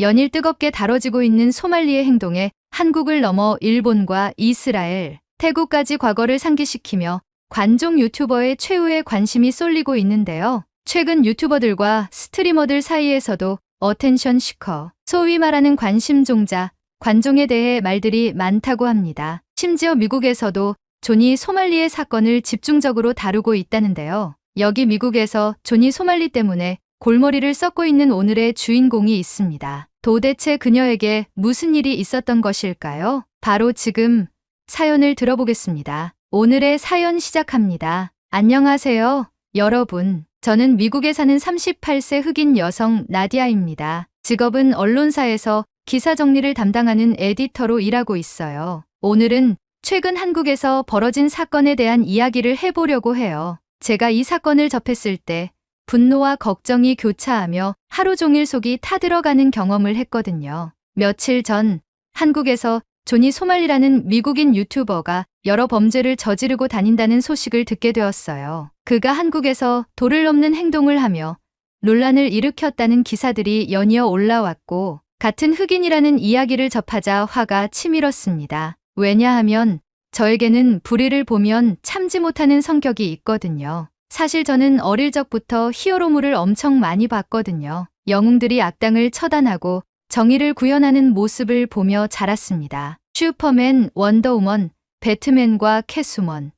연일 뜨겁게 다뤄지고 있는 소말리의 행동에 한국을 넘어 일본과 이스라엘, 태국까지 과거를 상기시키며 관종 유튜버의 최후의 관심이 쏠리고 있는데요. 최근 유튜버들과 스트리머들 사이에서도 어텐션 시커, 소위 말하는 관심종자, 관종에 대해 말들이 많다고 합니다. 심지어 미국에서도 조니 소말리의 사건을 집중적으로 다루고 있다는데요. 여기 미국에서 조니 소말리 때문에 골머리를 썩고 있는 오늘의 주인공이 있습니다. 도대체 그녀에게 무슨 일이 있었던 것일까요? 바로 지금 사연을 들어보겠습니다. 오늘의 사연 시작합니다. 안녕하세요, 여러분. 저는 미국에 사는 38세 흑인 여성 나디아입니다. 직업은 언론사에서 기사 정리를 담당하는 에디터로 일하고 있어요. 오늘은 최근 한국에서 벌어진 사건에 대한 이야기를 해보려고 해요. 제가 이 사건을 접했을 때 분노와 걱정이 교차하며 하루 종일 속이 타들어가는 경험을 했거든요. 며칠 전 한국에서 조니 소말리라는 미국인 유튜버가 여러 범죄를 저지르고 다닌다는 소식을 듣게 되었어요. 그가 한국에서 도를 넘는 행동을 하며 논란을 일으켰다는 기사들이 연이어 올라왔고, 같은 흑인이라는 이야기를 접하자 화가 치밀었습니다. 왜냐하면 저에게는 불의를 보면 참지 못하는 성격이 있거든요. 사실 저는 어릴 적부터 히어로물을 엄청 많이 봤거든요. 영웅들이 악당을 처단하고 정의를 구현하는 모습을 보며 자랐습니다. 슈퍼맨, 원더우먼, 배트맨과 캐스우먼,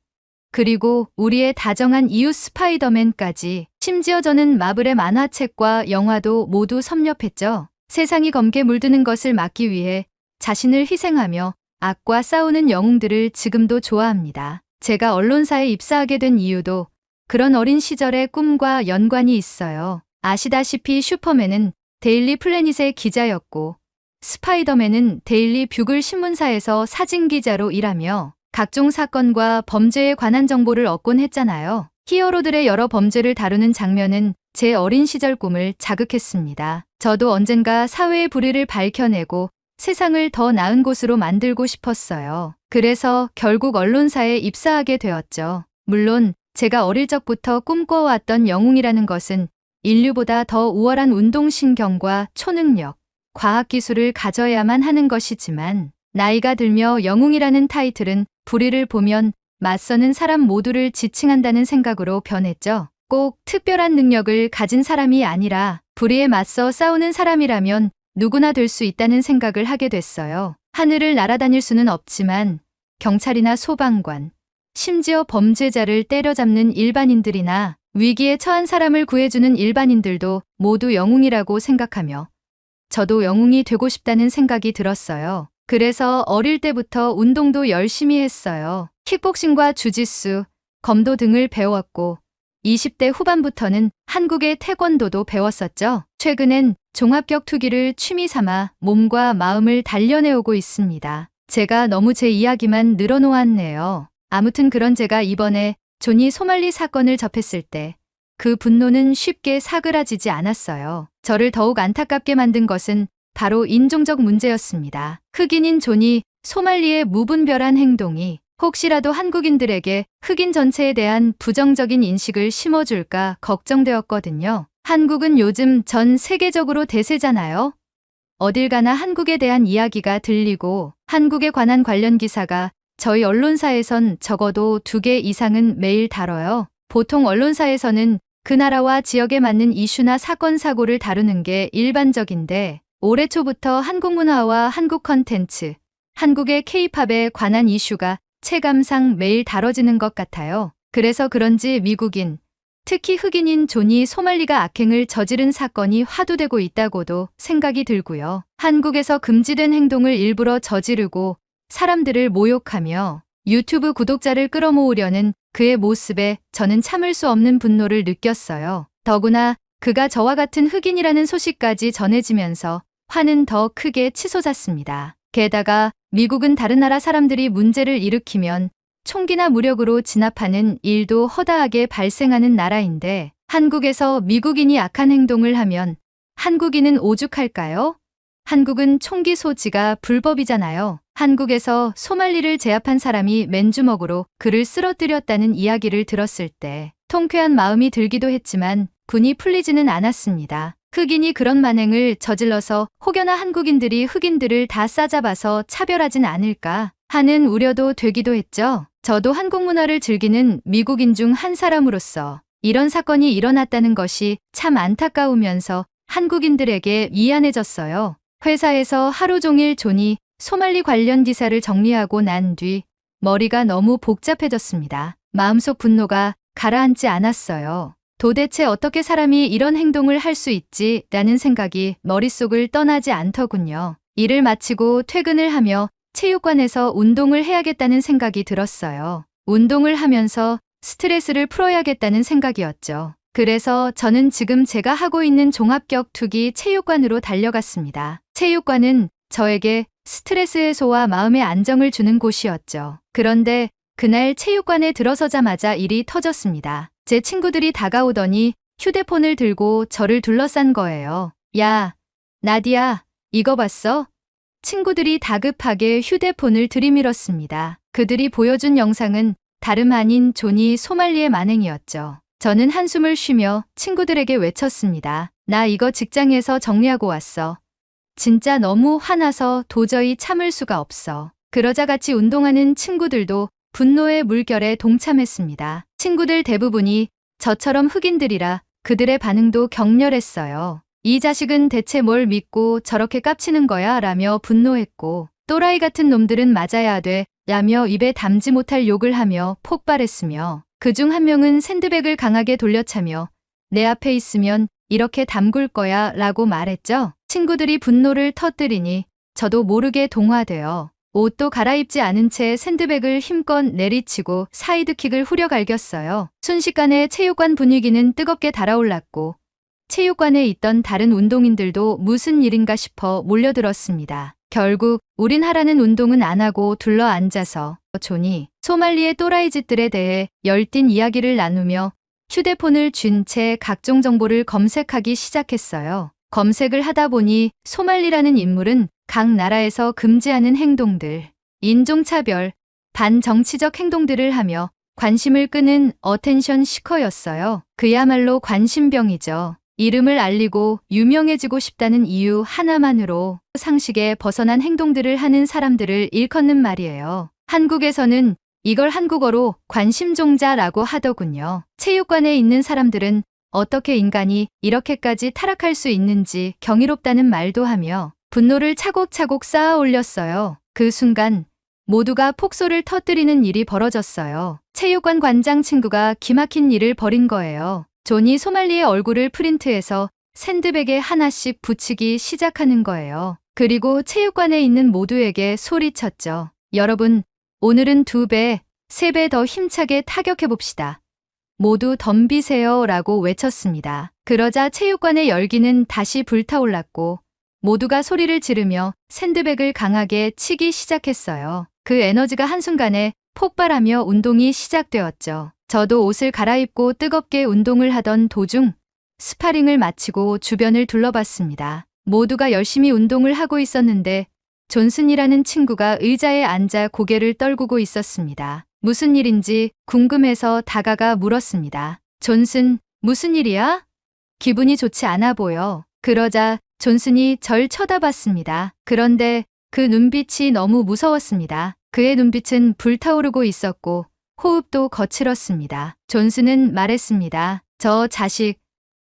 그리고 우리의 다정한 이웃 스파이더맨까지, 심지어 저는 마블의 만화책과 영화도 모두 섭렵했죠. 세상이 검게 물드는 것을 막기 위해 자신을 희생하며 악과 싸우는 영웅들을 지금도 좋아합니다. 제가 언론사에 입사하게 된 이유도 그런 어린 시절의 꿈과 연관이 있어요. 아시다시피 슈퍼맨은 데일리 플래닛의 기자였고, 스파이더맨은 데일리 뷰글 신문사에서 사진기자로 일하며 각종 사건과 범죄에 관한 정보를 얻곤 했잖아요. 히어로들의 여러 범죄를 다루는 장면은 제 어린 시절 꿈을 자극했습니다. 저도 언젠가 사회의 불의를 밝혀내고 세상을 더 나은 곳으로 만들고 싶었어요. 그래서 결국 언론사에 입사하게 되었죠. 물론 제가 어릴 적부터 꿈꿔왔던 영웅이라는 것은 인류보다 더 우월한 운동신경과 초능력, 과학기술을 가져야만 하는 것이지만, 나이가 들며 영웅이라는 타이틀은 불의를 보면 맞서는 사람 모두를 지칭한다는 생각으로 변했죠. 꼭 특별한 능력을 가진 사람이 아니라 불의에 맞서 싸우는 사람이라면 누구나 될 수 있다는 생각을 하게 됐어요. 하늘을 날아다닐 수는 없지만 경찰이나 소방관, 심지어 범죄자를 때려잡는 일반인들이나 위기에 처한 사람을 구해주는 일반인들도 모두 영웅이라고 생각하며 저도 영웅이 되고 싶다는 생각이 들었어요. 그래서 어릴 때부터 운동도 열심히 했어요. 킥복싱과 주짓수, 검도 등을 배웠고 20대 후반부터는 한국의 태권도도 배웠었죠. 최근엔 종합격 투기를 취미 삼아 몸과 마음을 단련해오고 있습니다. 제가 너무 제 이야기만 늘어놓았네요. 아무튼 그런 제가 이번에 조니 소말리 사건을 접했을 때 그 분노는 쉽게 사그라지지 않았어요. 저를 더욱 안타깝게 만든 것은 바로 인종적 문제였습니다. 흑인인 조니 소말리의 무분별한 행동이 혹시라도 한국인들에게 흑인 전체에 대한 부정적인 인식을 심어줄까 걱정되었거든요. 한국은 요즘 전 세계적으로 대세잖아요. 어딜 가나 한국에 대한 이야기가 들리고 한국에 관한 관련 기사가 저희 언론사에선 적어도 2개 이상은 매일 다뤄요. 보통 언론사에서는 그 나라와 지역에 맞는 이슈나 사건 사고를 다루는 게 일반적인데, 올해 초부터 한국 문화와 한국 컨텐츠, 한국의 K-팝에 관한 이슈가 체감상 매일 다뤄지는 것 같아요. 그래서 그런지 미국인, 특히 흑인인 조니 소말리가 악행을 저지른 사건이 화두되고 있다고도 생각이 들고요. 한국에서 금지된 행동을 일부러 저지르고 사람들을 모욕하며 유튜브 구독자를 끌어모으려는 그의 모습에 저는 참을 수 없는 분노를 느꼈어요. 더구나 그가 저와 같은 흑인이라는 소식까지 전해지면서 화는 더 크게 치솟았습니다. 게다가 미국은 다른 나라 사람들이 문제를 일으키면 총기나 무력으로 진압하는 일도 허다하게 발생하는 나라인데, 한국에서 미국인이 악한 행동을 하면 한국인은 오죽할까요? 한국은 총기 소지가 불법이잖아요. 한국에서 소말리를 제압한 사람이 맨주먹으로 그를 쓰러뜨렸다는 이야기를 들었을 때 통쾌한 마음이 들기도 했지만 분이 풀리지는 않았습니다. 흑인이 그런 만행을 저질러서 혹여나 한국인들이 흑인들을 다 싸잡아서 차별하진 않을까 하는 우려도 되기도 했죠. 저도 한국 문화를 즐기는 미국인 중 한 사람으로서 이런 사건이 일어났다는 것이 참 안타까우면서 한국인들에게 미안해졌어요. 회사에서 하루 종일 존이 소말리 관련 기사를 정리하고 난 뒤 머리가 너무 복잡해졌습니다. 마음속 분노가 가라앉지 않았어요. 도대체 어떻게 사람이 이런 행동을 할 수 있지? 라는 생각이 머릿속을 떠나지 않더군요. 일을 마치고 퇴근을 하며 체육관에서 운동을 해야겠다는 생각이 들었어요. 운동을 하면서 스트레스를 풀어야겠다는 생각이었죠. 그래서 저는 지금 제가 하고 있는 종합격투기 체육관으로 달려갔습니다. 체육관은 저에게 스트레스 해소와 마음의 안정을 주는 곳이었죠. 그런데 그날 체육관에 들어서자마자 일이 터졌습니다. 제 친구들이 다가오더니 휴대폰을 들고 저를 둘러싼 거예요. 야, 나디야, 이거 봤어? 친구들이 다급하게 휴대폰을 들이밀었습니다. 그들이 보여준 영상은 다름 아닌 존이 소말리의 만행이었죠. 저는 한숨을 쉬며 친구들에게 외쳤습니다. 나 이거 직장에서 정리하고 왔어. 진짜 너무 화나서 도저히 참을 수가 없어. 그러자 같이 운동하는 친구들도 분노의 물결에 동참했습니다. 친구들 대부분이 저처럼 흑인들이라 그들의 반응도 격렬했어요. 이 자식은 대체 뭘 믿고 저렇게 깝치는 거야? 라며 분노했고, 또라이 같은 놈들은 맞아야 돼 라며 입에 담지 못할 욕을 하며 폭발했으며, 그중 한 명은 샌드백을 강하게 돌려차며 내 앞에 있으면 이렇게 담글 거야 라고 말했죠. 친구들이 분노를 터뜨리니 저도 모르게 동화되어 옷도 갈아입지 않은 채 샌드백을 힘껏 내리치고 사이드킥을 후려갈겼어요. 순식간에 체육관 분위기는 뜨겁게 달아올랐고 체육관에 있던 다른 운동인들도 무슨 일인가 싶어 몰려들었습니다. 결국 우린 하라는 운동은 안 하고 둘러앉아서 존이 소말리의 또라이 짓들에 대해 열띤 이야기를 나누며 휴대폰을 쥔 채 각종 정보를 검색하기 시작했어요. 검색을 하다 보니 소말리라는 인물은 각 나라에서 금지하는 행동들, 인종차별, 반정치적 행동들을 하며 관심을 끄는 어텐션 시커였어요. 그야말로 관심병이죠. 이름을 알리고 유명해지고 싶다는 이유 하나만으로 상식에 벗어난 행동들을 하는 사람들을 일컫는 말이에요. 한국에서는 이걸 한국어로 관심종자라고 하더군요. 체육관에 있는 사람들은 어떻게 인간이 이렇게까지 타락할 수 있는지 경이롭다는 말도 하며 분노를 차곡차곡 쌓아 올렸어요. 그 순간 모두가 폭소를 터뜨리는 일이 벌어졌어요. 체육관 관장 친구가 기막힌 일을 벌인 거예요. 존이 소말리의 얼굴을 프린트해서 샌드백에 하나씩 붙이기 시작하는 거예요. 그리고 체육관에 있는 모두에게 소리쳤죠. 여러분, 오늘은 2배, 3배 더 힘차게 타격해봅시다. 모두 덤비세요 라고 외쳤습니다. 그러자 체육관의 열기는 다시 불타올랐고 모두가 소리를 지르며 샌드백을 강하게 치기 시작했어요. 그 에너지가 한순간에 폭발하며 운동이 시작되었죠. 저도 옷을 갈아입고 뜨겁게 운동을 하던 도중 스파링을 마치고 주변을 둘러봤습니다. 모두가 열심히 운동을 하고 있었는데 존슨이라는 친구가 의자에 앉아 고개를 떨구고 있었습니다. 무슨 일인지 궁금해서 다가가 물었습니다. 존슨, 무슨 일이야? 기분이 좋지 않아 보여. 그러자 존슨이 절 쳐다봤습니다. 그런데 그 눈빛이 너무 무서웠습니다. 그의 눈빛은 불타오르고 있었고 호흡도 거칠었습니다. 존슨은 말했습니다. 저 자식,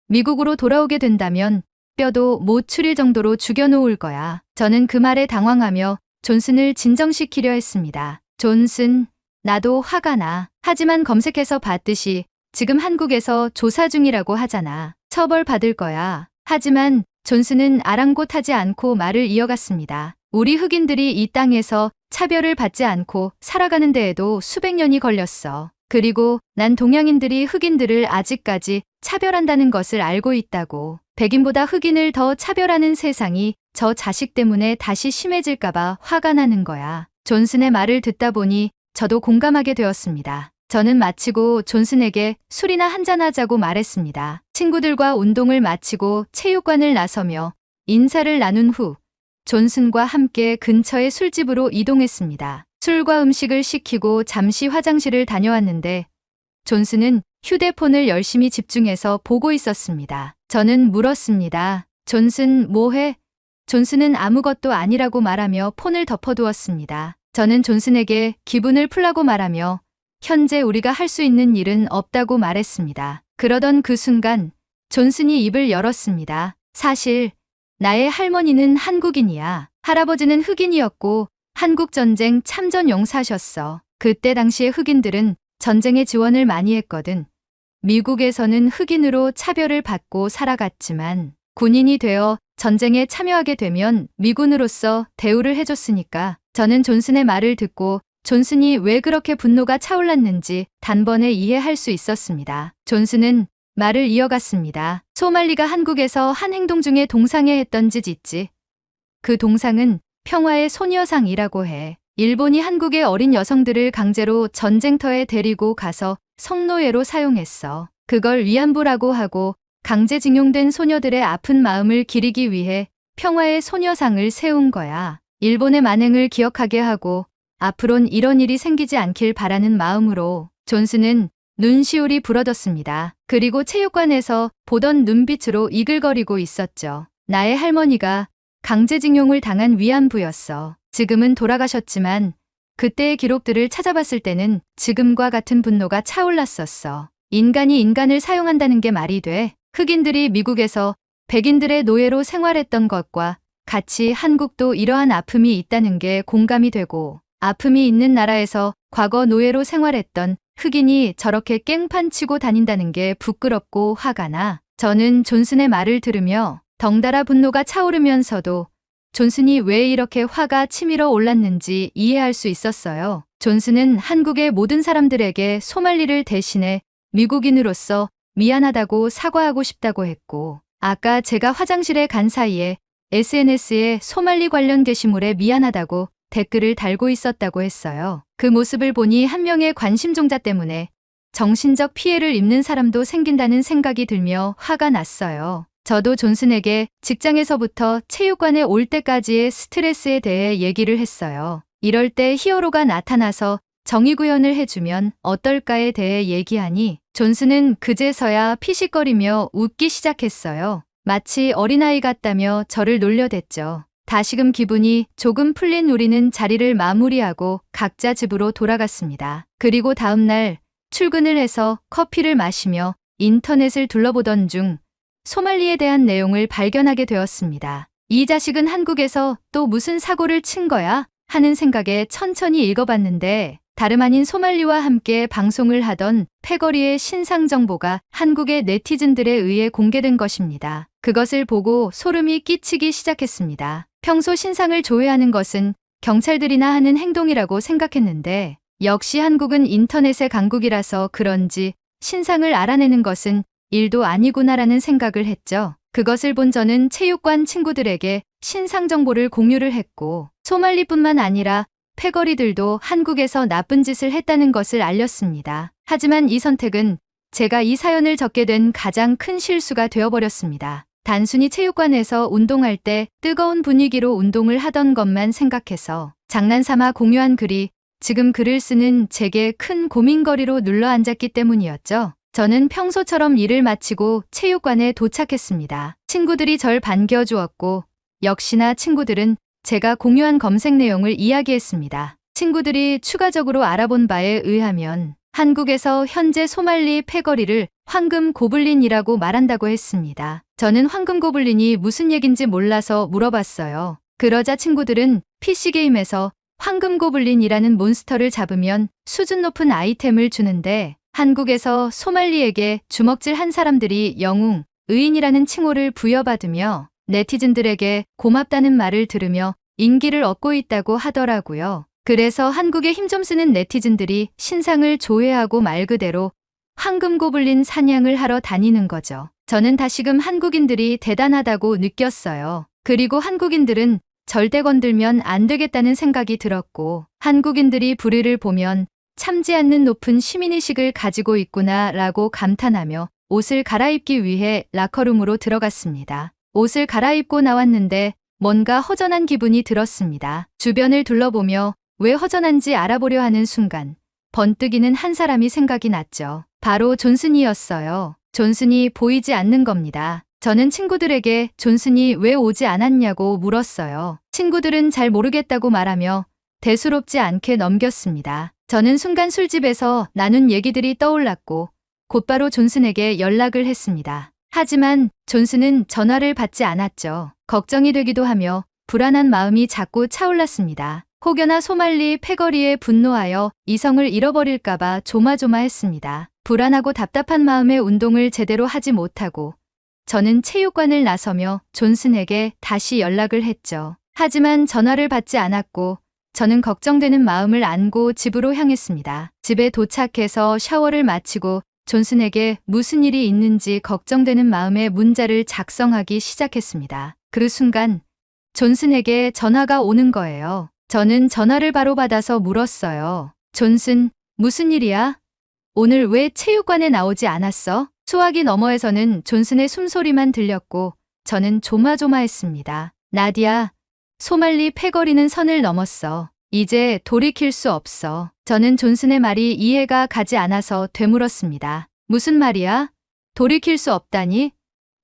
미국으로 돌아오게 된다면 뼈도 못 추릴 정도로 죽여놓을 거야. 저는 그 말에 당황하며 존슨을 진정시키려 했습니다. 존슨, 나도 화가 나. 하지만 검색해서 봤듯이 지금 한국에서 조사 중이라고 하잖아. 처벌받을 거야. 하지만 존슨은 아랑곳하지 않고 말을 이어갔습니다. 우리 흑인들이 이 땅에서 차별을 받지 않고 살아가는 데에도 수백 년이 걸렸어. 그리고 난 동양인들이 흑인들을 아직까지 차별한다는 것을 알고 있다고. 백인보다 흑인을 더 차별하는 세상이 저 자식 때문에 다시 심해질까봐 화가 나는 거야. 존슨의 말을 듣다 보니 저도 공감하게 되었습니다. 저는 마치고 존슨에게 술이나 한잔하자고 말했습니다. 친구들과 운동을 마치고 체육관을 나서며 인사를 나눈 후 존슨과 함께 근처의 술집으로 이동했습니다. 술과 음식을 시키고 잠시 화장실을 다녀왔는데 존슨은 휴대폰을 열심히 집중해서 보고 있었습니다. 저는 물었습니다. 존슨, 뭐해? 존슨은 아무것도 아니라고 말하며 폰을 덮어두었습니다. 저는 존슨에게 기분을 풀라고 말하며 현재 우리가 할 수 있는 일은 없다고 말했습니다. 그러던 그 순간 존슨이 입을 열었습니다. 사실 나의 할머니는 한국인이야. 할아버지는 흑인이었고 한국전쟁 참전 용사셨어. 그때 당시에 흑인들은 전쟁에 지원을 많이 했거든. 미국에서는 흑인으로 차별을 받고 살아갔지만 군인이 되어 전쟁에 참여하게 되면 미군으로서 대우를 해줬으니까. 저는 존슨의 말을 듣고 존슨이 왜 그렇게 분노가 차올랐는지 단번에 이해할 수 있었습니다. 존슨은 말을 이어갔습니다. 소말리가 한국에서 한 행동 중에 동상에 했던 짓 있지. 그 동상은 평화의 소녀상이라고 해. 일본이 한국의 어린 여성들을 강제로 전쟁터에 데리고 가서 성노예로 사용했어. 그걸 위안부라고 하고 강제징용된 소녀들의 아픈 마음을 기리기 위해 평화의 소녀상을 세운 거야. 일본의 만행을 기억하게 하고 앞으론 이런 일이 생기지 않길 바라는 마음으로. 존슨은 눈시울이 부러졌습니다. 그리고 체육관에서 보던 눈빛으로 이글거리고 있었죠. 나의 할머니가 강제징용을 당한 위안부였어. 지금은 돌아가셨지만 그때의 기록들을 찾아봤을 때는 지금과 같은 분노가 차올랐었어. 인간이 인간을 사용한다는 게 말이 돼. 흑인들이 미국에서 백인들의 노예로 생활했던 것과 같이 한국도 이러한 아픔이 있다는 게 공감이 되고, 아픔이 있는 나라에서 과거 노예로 생활했던 흑인이 저렇게 깽판 치고 다닌다는 게 부끄럽고 화가 나. 저는 존슨의 말을 들으며 덩달아 분노가 차오르면서도 존슨이 왜 이렇게 화가 치밀어 올랐는지 이해할 수 있었어요. 존슨은 한국의 모든 사람들에게 소말리를 대신해 미국인으로서 미안하다고 사과하고 싶다고 했고, 아까 제가 화장실에 간 사이에 SNS에 소말리 관련 게시물에 미안하다고 댓글을 달고 있었다고 했어요. 그 모습을 보니 한 명의 관심종자 때문에 정신적 피해를 입는 사람도 생긴다는 생각이 들며 화가 났어요. 저도 존슨에게 직장에서부터 체육관에 올 때까지의 스트레스에 대해 얘기를 했어요. 이럴 때 히어로가 나타나서 정의구현을 해주면 어떨까에 대해 얘기하니 존슨은 그제서야 피식거리며 웃기 시작했어요. 마치 어린아이 같다며 저를 놀려댔죠. 다시금 기분이 조금 풀린 우리는 자리를 마무리하고 각자 집으로 돌아갔습니다. 그리고 다음날 출근을 해서 커피를 마시며 인터넷을 둘러보던 중 소말리에 대한 내용을 발견하게 되었습니다. 이 자식은 한국에서 또 무슨 사고를 친 거야? 하는 생각에 천천히 읽어봤는데 다름 아닌 소말리와 함께 방송을 하던 패거리의 신상 정보가 한국의 네티즌들에 의해 공개된 것입니다. 그것을 보고 소름이 끼치기 시작했습니다. 평소 신상을 조회하는 것은 경찰들이나 하는 행동이라고 생각했는데 역시 한국은 인터넷의 강국이라서 그런지 신상을 알아내는 것은 일도 아니구나라는 생각을 했죠. 그것을 본 저는 체육관 친구들에게 신상 정보를 공유를 했고 소말리뿐만 아니라 패거리들도 한국에서 나쁜 짓을 했다는 것을 알렸습니다. 하지만 이 선택은 제가 이 사연을 적게 된 가장 큰 실수가 되어버렸습니다. 단순히 체육관에서 운동할 때 뜨거운 분위기로 운동을 하던 것만 생각해서 장난삼아 공유한 글이 지금 글을 쓰는 제게 큰 고민거리로 눌러앉았기 때문이었죠. 저는 평소처럼 일을 마치고 체육관에 도착했습니다. 친구들이 절 반겨주었고 역시나 친구들은 제가 공유한 검색 내용을 이야기했습니다. 친구들이 추가적으로 알아본 바에 의하면 한국에서 현재 소말리 패거리를 황금 고블린이라고 말한다고 했습니다. 저는 황금 고블린이 무슨 얘긴지 몰라서 물어봤어요. 그러자 친구들은 PC게임에서 황금 고블린이라는 몬스터를 잡으면 수준 높은 아이템을 주는데 한국에서 소말리에게 주먹질 한 사람들이 영웅, 의인이라는 칭호를 부여받으며 네티즌들에게 고맙다는 말을 들으며 인기를 얻고 있다고 하더라고요. 그래서 한국에 힘 좀 쓰는 네티즌들이 신상을 조회하고 말 그대로 황금 고블린 사냥을 하러 다니는 거죠. 저는 다시금 한국인들이 대단하다고 느꼈어요. 그리고 한국인들은 절대 건들면 안 되겠다는 생각이 들었고 한국인들이 불의를 보면 참지 않는 높은 시민의식을 가지고 있구나 라고 감탄하며 옷을 갈아입기 위해 라커룸으로 들어갔습니다. 옷을 갈아입고 나왔는데 뭔가 허전한 기분이 들었습니다. 주변을 둘러보며 왜 허전한지 알아보려 하는 순간 번뜩이는 한 사람이 생각이 났죠. 바로 존슨이었어요. 존슨이 보이지 않는 겁니다. 저는 친구들에게 존슨이 왜 오지 않았냐고 물었어요. 친구들은 잘 모르겠다고 말하며 대수롭지 않게 넘겼습니다. 저는 순간 술집에서 나눈 얘기들이 떠올랐고 곧바로 존슨에게 연락을 했습니다. 하지만 존슨은 전화를 받지 않았죠. 걱정이 되기도 하며 불안한 마음이 자꾸 차올랐습니다. 혹여나 소말리 패거리에 분노하여 이성을 잃어버릴까봐 조마조마했습니다. 불안하고 답답한 마음에 운동을 제대로 하지 못하고 저는 체육관을 나서며 존슨에게 다시 연락을 했죠. 하지만 전화를 받지 않았고 저는 걱정되는 마음을 안고 집으로 향했습니다. 집에 도착해서 샤워를 마치고 존슨에게 무슨 일이 있는지 걱정되는 마음에 문자를 작성하기 시작했습니다. 그 순간 존슨에게 전화가 오는 거예요. 저는 전화를 바로 받아서 물었어요. 존슨, 무슨 일이야? 오늘 왜 체육관에 나오지 않았어? 수화기 너머에서는 존슨의 숨소리만 들렸고 저는 조마조마했습니다. 나디아, 소말리 패거리는 선을 넘었어. 이제 돌이킬 수 없어. 저는 존슨의 말이 이해가 가지 않아서 되물었습니다. 무슨 말이야? 돌이킬 수 없다니?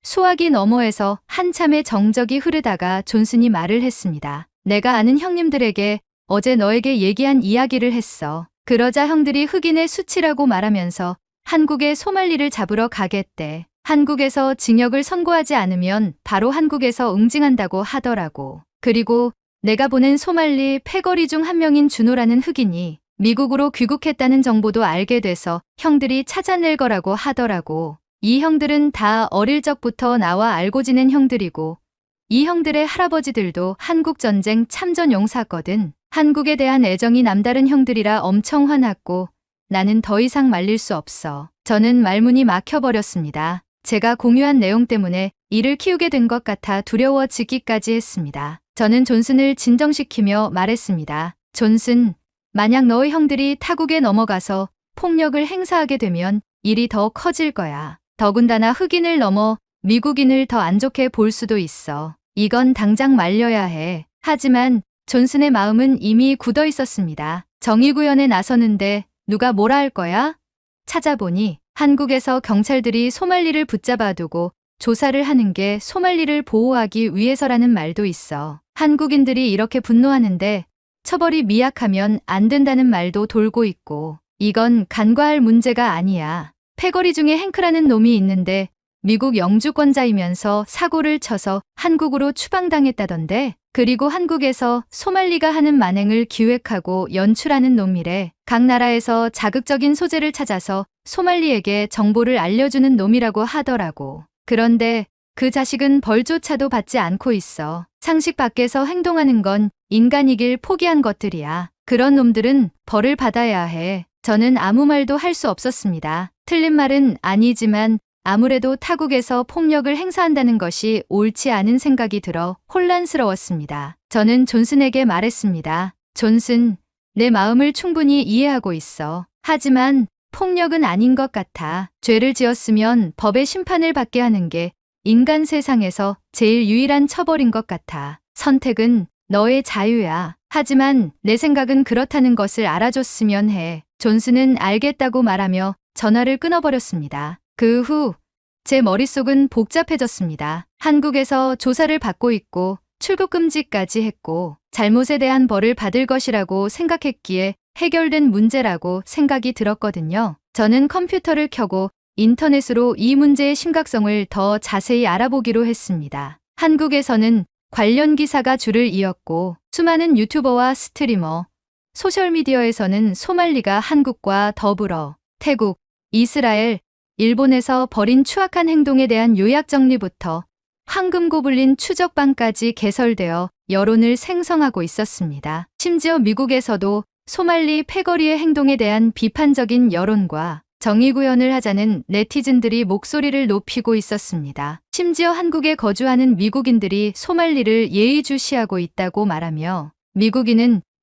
수화기 너머에서 한참의 정적이 흐르다가 존슨이 말을 했습니다. 내가 아는 형님들에게 어제 너에게 얘기한 이야기를 했어. 그러자 형들이 흑인의 수치라고 말하면서 한국에 소말리를 잡으러 가겠대. 한국에서 징역을 선고하지 않으면 바로 한국에서 응징한다고 하더라고. 그리고 내가 보낸 소말리 패거리 중 한 명인 준호라는 흑인이 미국으로 귀국했다는 정보도 알게 돼서 형들이 찾아낼 거라고 하더라고. 이 형들은 다 어릴 적부터 나와 알고 지낸 형들이고 이 형들의 할아버지들도 한국전쟁 참전 용사거든. 한국에 대한 애정이 남다른 형들이라 엄청 화났고 나는 더 이상 말릴 수 없어. 저는 말문이 막혀버렸습니다. 제가 공유한 내용 때문에 이를 키우게 된 것 같아 두려워지기까지 했습니다. 저는 존슨을 진정시키며 말했습니다. 존슨, 만약 너의 형들이 타국에 넘어가서 폭력을 행사하게 되면 일이 더 커질 거야. 더군다나 흑인을 넘어 미국인을 더 안 좋게 볼 수도 있어. 이건 당장 말려야 해. 하지만 존슨의 마음은 이미 굳어 있었습니다. 정의구현에 나서는데 누가 뭐라 할 거야? 찾아보니 한국에서 경찰들이 소말리를 붙잡아두고 조사를 하는 게 소말리를 보호하기 위해서라는 말도 있어. 한국인들이 이렇게 분노하는데 처벌이 미약하면 안 된다는 말도 돌고 있고 이건 간과할 문제가 아니야. 패거리 중에 행크라는 놈이 있는데 미국 영주권자이면서 사고를 쳐서 한국으로 추방당했다던데 그리고 한국에서 소말리가 하는 만행을 기획하고 연출하는 놈이래. 각 나라에서 자극적인 소재를 찾아서 소말리에게 정보를 알려주는 놈이라고 하더라고. 그런데 그 자식은 벌조차도 받지 않고 있어. 상식 밖에서 행동하는 건 인간이길 포기한 것들이야. 그런 놈들은 벌을 받아야 해. 저는 아무 말도 할 수 없었습니다. 틀린 말은 아니지만 아무래도 타국에서 폭력을 행사한다는 것이 옳지 않은 생각이 들어 혼란스러웠습니다. 저는 존슨에게 말했습니다. 존슨, 내 마음을 충분히 이해하고 있어. 하지만 폭력은 아닌 것 같아. 죄를 지었으면 법의 심판을 받게 하는 게 인간 세상에서 제일 유일한 처벌인 것 같아. 선택은 너의 자유야. 하지만 내 생각은 그렇다는 것을 알아줬으면 해. 존슨은 알겠다고 말하며 전화를 끊어버렸습니다. 그 후 제 머릿속은 복잡해졌습니다. 한국에서 조사를 받고 있고 출국 금지까지 했고 잘못에 대한 벌을 받을 것이라고 생각했기에 해결된 문제라고 생각이 들었거든요. 저는 컴퓨터를 켜고 인터넷으로 이 문제의 심각성을 더 자세히 알아보기로 했습니다. 한국에서는 관련 기사가 줄을 이었고 수많은 유튜버와 스트리머, 소셜미디어에서는 소말리가 한국과 더불어 태국, 이스라엘, 일본에서 벌인 추악한 행동에 대한 요약 정리부터 황금고블린 추적반까지 개설되어 여론을 생성하고 있었습니다. 심지어 미국에서도 소말리 패거리의 행동에 대한 비판적인 여론과 정의구현을 하자는 네티즌들이 목소리를 높이고 있었습니다. 심지어 한국에 거주하는 미국인들이 소말리를 예의주시하고 있다고 말하며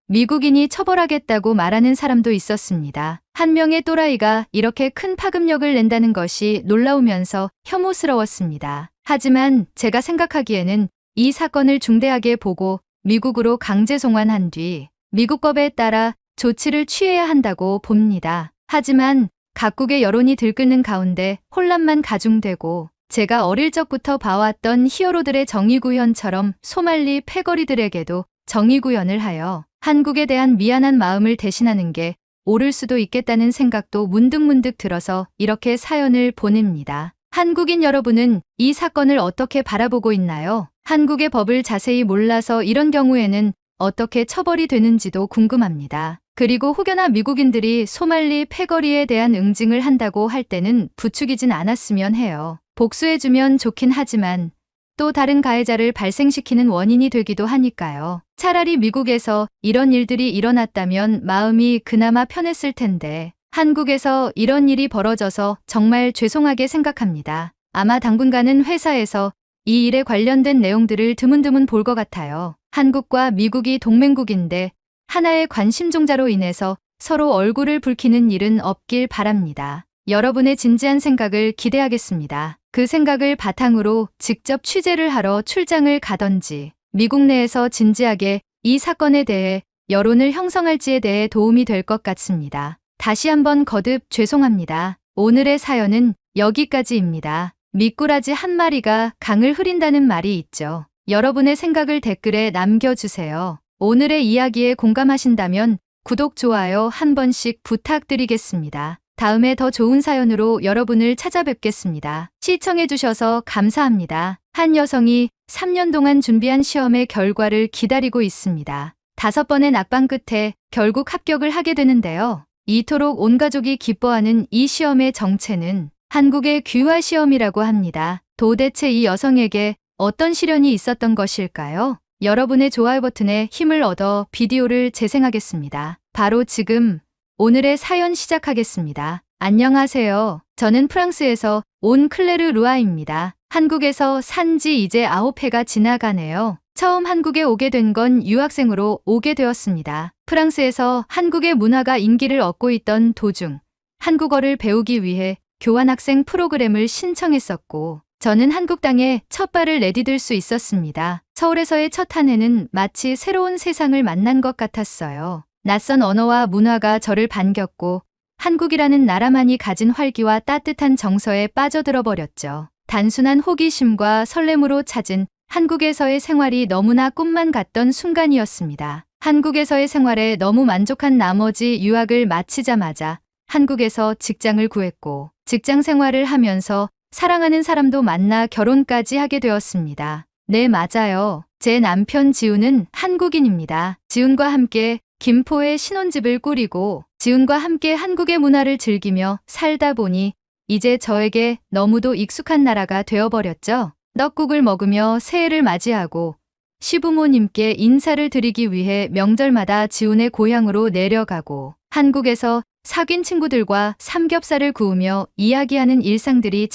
미국인이 처벌하겠다고 말하는 사람도 있었습니다. 한 명의 또라이가 이렇게 큰 파급력을 낸다는 것이 놀라우면서 혐오스러웠습니다. 하지만 제가 생각하기에는 이 사건을 중대하게 보고 미국으로 강제 송환한 뒤 미국법에 따라 조치를 취해야 한다고 봅니다. 하지만 각국의 여론이 들끓는 가운데 혼란만 가중되고 제가 어릴 적부터 봐왔던 히어로들의 정의구현처럼 소말리 패거리들에게도 정의구현을 하여 한국에 대한 미안한 마음을 대신하는 게 옳을 수도 있겠다는 생각도 문득문득 들어서 이렇게 사연을 보냅니다. 한국인 여러분은 이 사건을 어떻게 바라보고 있나요? 한국의 법을 자세히 몰라서 이런 경우에는 어떻게 처벌이 되는지도 궁금합니다. 그리고 혹여나 미국인들이 소말리 패거리에 대한 응징을 한다고 할 때는 부추기진 않았으면 해요. 복수해주면 좋긴 하지만 또 다른 가해자를 발생시키는 원인이 되기도 하니까요. 차라리 미국에서 이런 일들이 일어났다면 마음이 그나마 편했을 텐데 한국에서 이런 일이 벌어져서 정말 죄송하게 생각합니다. 아마 당분간은 회사에서 이 일에 관련된 내용들을 드문드문 볼 것 같아요. 한국과 미국이 동맹국인데 하나의 관심종자로 인해서 서로 얼굴을 붉히는 일은 없길 바랍니다. 여러분의 진지한 생각을 기대하겠습니다. 그 생각을 바탕으로 직접 취재를 하러 출장을 가던지 미국 내에서 진지하게 이 사건에 대해 여론을 형성할지에 대해 도움이 될 것 같습니다. 다시 한번 거듭 죄송합니다. 오늘의 사연은 여기까지입니다. 미꾸라지 한 마리가 강을 흐린다는 말이 있죠. 여러분의 생각을 댓글에 남겨주세요. 오늘의 이야기에 공감하신다면 구독, 좋아요 한 번씩 부탁드리겠습니다. 다음에 더 좋은 사연으로 여러분을 찾아뵙겠습니다. 시청해주셔서 감사합니다. 한 여성이 3년 동안 준비한 시험의 결과를 기다리고 있습니다. 5번의 낙방 끝에 결국 합격을 하게 되는데요. 이토록 온 가족이 기뻐하는 이 시험의 정체는 한국의 귀화 시험이라고 합니다. 도대체 이 여성에게 어떤 시련이 있었던 것일까요? 여러분의 좋아요 버튼에 힘을 얻어 비디오를 재생하겠습니다. 바로 지금 오늘의 사연 시작하겠습니다. 안녕하세요. 저는 프랑스에서 온 클레르 루아입니다. 한국에서 산지 이제 9해가 지나가네요. 처음 한국에 오게 된 건 유학생으로 오게 되었습니다. 프랑스에서 한국의 문화가 인기를 얻고 있던 도중 한국어를 배우기 위해 교환학생 프로그램을 신청했었고 저는 한국 땅에 첫 발을 내디딜 수 있었습니다. 서울에서의 첫 한 해는 마치 새로운 세상을 만난 것 같았어요. 낯선 언어와 문화가 저를 반겼고 한국이라는 나라만이 가진 활기와 따뜻한 정서에 빠져들어 버렸죠. 단순한 호기심과 설렘으로 찾은 한국에서의 생활이 너무나 꿈만 같던 순간이었습니다. 한국에서의 생활에 너무 만족한 나머지 유학을 마치자마자 한국에서 직장을 구했고 직장 생활을 하면서 사랑하는 사람도 만나 결혼까지 하게 되었습니다. 네, 맞아요. 제 남편 지훈은 한국인입니다. 지훈과 함께 김포에 신혼집을 꾸리고 지훈과 함께 한국의 문화를 즐기며 살다 보니 이제 저에게 너무도 익숙한 나라가 되어버렸죠. 떡국을 먹으며 새해를 맞이하고 시부모님께 인사를 드리기 위해 명절마다 지훈의 고향으로 내려가고 한국에서 사귄 친구들과 삼겹살을 구우며 이야기하는 일상들이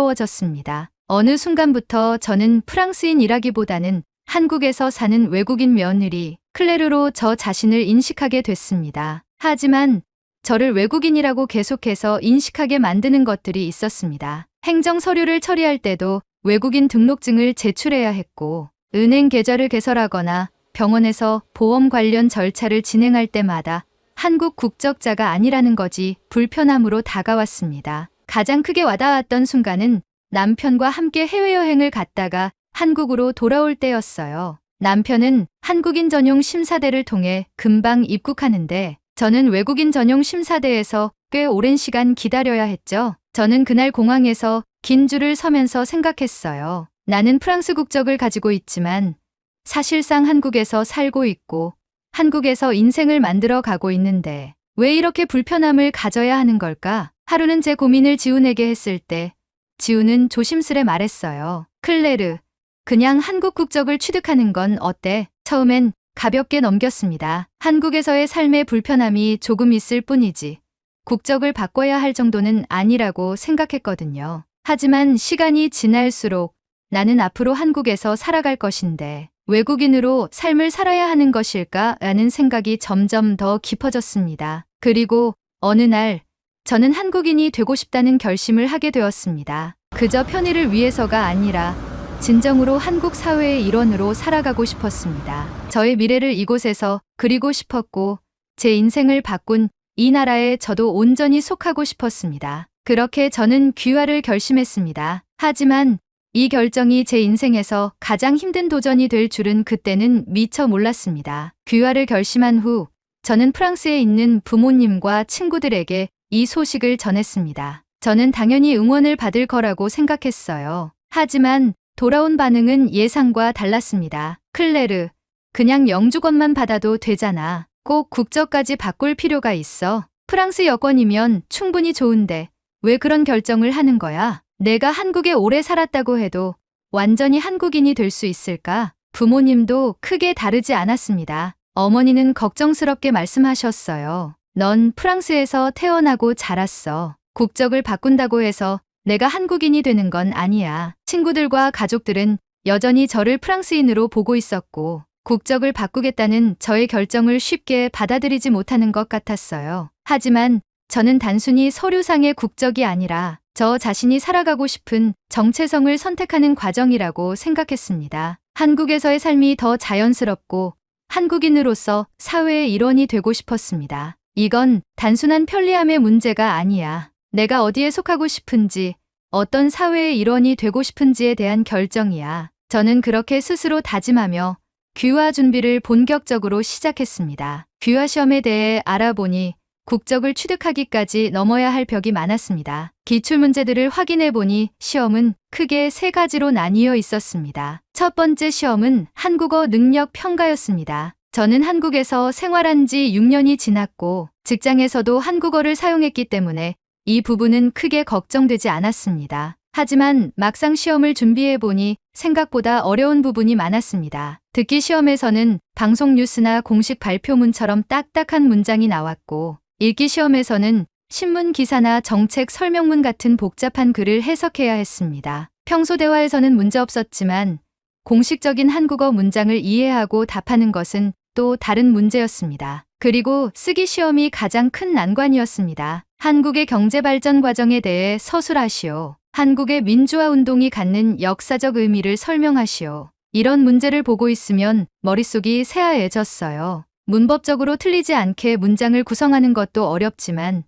자연스러워졌습니다. 어느 순간부터 저는 프랑스인이라기보다는 한국에서 사는 외국인 며느리 클레르로 저 자신을 인식하게 됐습니다. 하지만 저를 외국인이라고 계속해서 인식하게 만드는 것들이 있었습니다. 행정 서류를 처리할 때도 외국인 등록증을 제출해야 했고 은행 계좌를 개설하거나 병원에서 보험 관련 절차를 진행할 때마다 한국 국적자가 아니라는 것이 불편함으로 다가왔습니다. 가장 크게 와닿았던 순간은 남편과 함께 해외여행을 갔다가 한국으로 돌아올 때였어요. 남편은 한국인 전용 심사대를 통해 금방 입국하는데 저는 외국인 전용 심사대에서 꽤 오랜 시간 기다려야 했죠. 저는 그날 공항에서 긴 줄을 서면서 생각했어요. 나는 프랑스 국적을 가지고 있지만 사실상 한국에서 살고 있고 한국에서 인생을 만들어 가고 있는데 왜 이렇게 불편함을 가져야 하는 걸까? 하루는 제 고민을 지훈에게 했을 때 지훈은 조심스레 말했어요. 클레르, 그냥 한국 국적을 취득하는 건 어때? 처음엔 가볍게 넘겼습니다. 한국에서의 삶의 불편함이 조금 있을 뿐이지 국적을 바꿔야 할 정도는 아니라고 생각했거든요. 하지만 시간이 지날수록 나는 앞으로 한국에서 살아갈 것인데 외국인으로 삶을 살아야 하는 것일까라는 생각이 점점 더 깊어졌습니다. 그리고 어느 날 저는 한국인이 되고 싶다는 결심을 하게 되었습니다. 그저 편의를 위해서가 아니라 진정으로 한국 사회의 일원으로 살아가고 싶었습니다. 저의 미래를 이곳에서 그리고 싶었고 제 인생을 바꾼 이 나라에 저도 온전히 속하고 싶었습니다. 그렇게 저는 귀화를 결심했습니다. 하지만 이 결정이 제 인생에서 가장 힘든 도전이 될 줄은 그때는 미처 몰랐습니다. 귀화를 결심한 후 저는 프랑스에 있는 부모님과 친구들에게 이 소식을 전했습니다. 저는 당연히 응원을 받을 거라고 생각했어요. 하지만 돌아온 반응은 예상과 달랐습니다. 클레르, 그냥 영주권만 받아도 되잖아. 꼭 국적까지 바꿀 필요가 있어. 프랑스 여권이면 충분히 좋은데 왜 그런 결정을 하는 거야? 내가 한국에 오래 살았다고 해도 완전히 한국인이 될 수 있을까? 부모님도 크게 다르지 않았습니다. 어머니는 걱정스럽게 말씀하셨어요. 넌 프랑스에서 태어나고 자랐어. 국적을 바꾼다고 해서 내가 한국인이 되는 건 아니야. 친구들과 가족들은 여전히 저를 프랑스인으로 보고 있었고 국적을 바꾸겠다는 저의 결정을 쉽게 받아들이지 못하는 것 같았어요. 하지만 저는 단순히 서류상의 국적이 아니라 저 자신이 살아가고 싶은 정체성을 선택하는 과정이라고 생각했습니다. 한국에서의 삶이 더 자연스럽고 한국인으로서 사회의 일원이 되고 싶었습니다. 이건 단순한 편리함의 문제가 아니야. 내가 어디에 속하고 싶은지, 어떤 사회의 일원이 되고 싶은지에 대한 결정이야. 저는 그렇게 스스로 다짐하며 귀화 준비를 본격적으로 시작했습니다. 귀화 시험에 대해 알아보니 국적을 취득하기까지 넘어야 할 벽이 많았습니다. 기출문제들을 확인해보니 시험은 크게 세 가지로 나뉘어 있었습니다. 첫 번째 시험은 한국어 능력 평가였습니다. 저는 한국에서 생활한 지 6년이 지났고 직장에서도 한국어를 사용했기 때문에 이 부분은 크게 걱정되지 않았습니다. 하지만 막상 시험을 준비해보니 생각보다 어려운 부분이 많았습니다. 듣기 시험에서는 방송 뉴스나 공식 발표문처럼 딱딱한 문장이 나왔고 읽기 시험에서는 신문 기사나 정책 설명문 같은 복잡한 글을 해석해야 했습니다. 평소 대화에서는 문제 없었지만 공식적인 한국어 문장을 이해하고 답하는 것은 또 다른 문제였습니다. 그리고 쓰기 시험이 가장 큰 난관이었습니다. 한국의 경제 발전 과정에 대해 서술하시오. 한국의 민주화 운동이 갖는 역사적 의미를 설명하시오. 이런 문제를 보고 있으면 머릿속이 새하얘졌어요. 문법적으로 틀리지 않게 문장을 구성하는 것도 어렵지만